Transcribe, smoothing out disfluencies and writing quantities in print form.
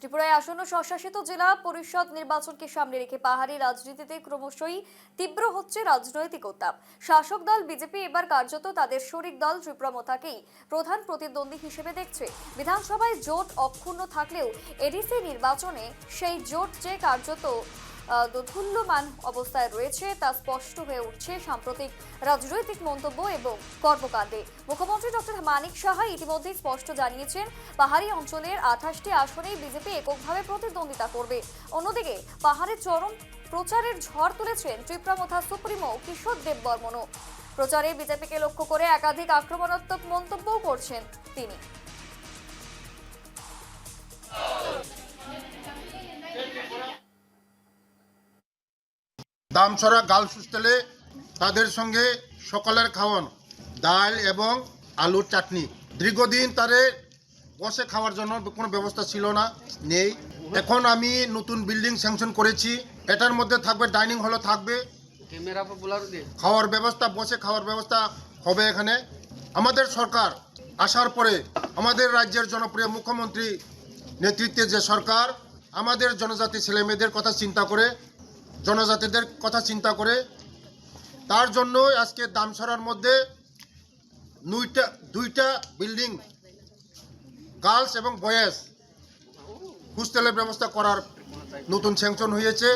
ত্রিপুরায় আসন্ন স্বশাসিত জেলা পরিষদ নির্বাচনকে সামনে রেখে পাহাড়ি রাজনীতিতে ক্রমশই তীব্র হচ্ছে রাজনৈতিক উত্তাপ। শাসক দল বিজেপি এবার কার্যত তাদের শরিক দল ত্রিপুরামথাকেই প্রধান প্রতিদ্বন্দ্বী হিসেবে দেখছে। বিধানসভায় জোট অক্ষুণ্ণ থাকলেও এডিসি নির্বাচনে সেই জোট যে কার্যত দোদুল্যমান অবস্থায় রয়েছে তা স্পষ্ট হয়ে উঠছে সাম্প্রতিক রাজনৈতিক মন্তব্য এবং কর্মকাণ্ডে। মুখ্যমন্ত্রী ডক্টর মানিক সাহা ইতিমধ্যে স্পষ্ট জানিয়েছেন, পাহাড়ি অঞ্চলের 28টি আসনেই বিজেপি এককভাবে প্রতিদ্বন্দ্বিতা করবে। অন্যদিকে পাহাড়ে চরম প্রচারের ঝড় তুলেছেন ত্রিপুরামথা সুপ্রিমো কিশোর দেববর্মনও। প্রচারে বিজেপিকে লক্ষ্য করে একাধিক আক্রমণাত্মক মন্তব্যও করছেন তিনি। দামছড়া গার্লস হোস্টেলে তাদের সঙ্গে সকালের খাওয়ান ডাল এবং আলুর চাটনি। দীর্ঘদিন তাদের বসে খাওয়ার জন্য কোনো ব্যবস্থা ছিল না, নেই। এখন আমি নতুন বিল্ডিং স্যাংশন করেছি, এটার মধ্যে থাকবে ডাইনিং হলও থাকবে, খাওয়ার ব্যবস্থা, বসে খাওয়ার ব্যবস্থা হবে এখানে। আমাদের সরকার আসার পরে আমাদের রাজ্যের জনপ্রিয় মুখ্যমন্ত্রী নেতৃত্বে যে সরকার আমাদের জনজাতি ছেলেমেয়েদের কথা চিন্তা করে, জনজাতিদের কথা চিন্তা করে, তার জন্য আজকে দামছড়ার মধ্যে দুইটা বিল্ডিং গার্লস এবং বয়েজ হোস্টেলের ব্যবস্থা করার নতুন স্যাংশন হয়েছে।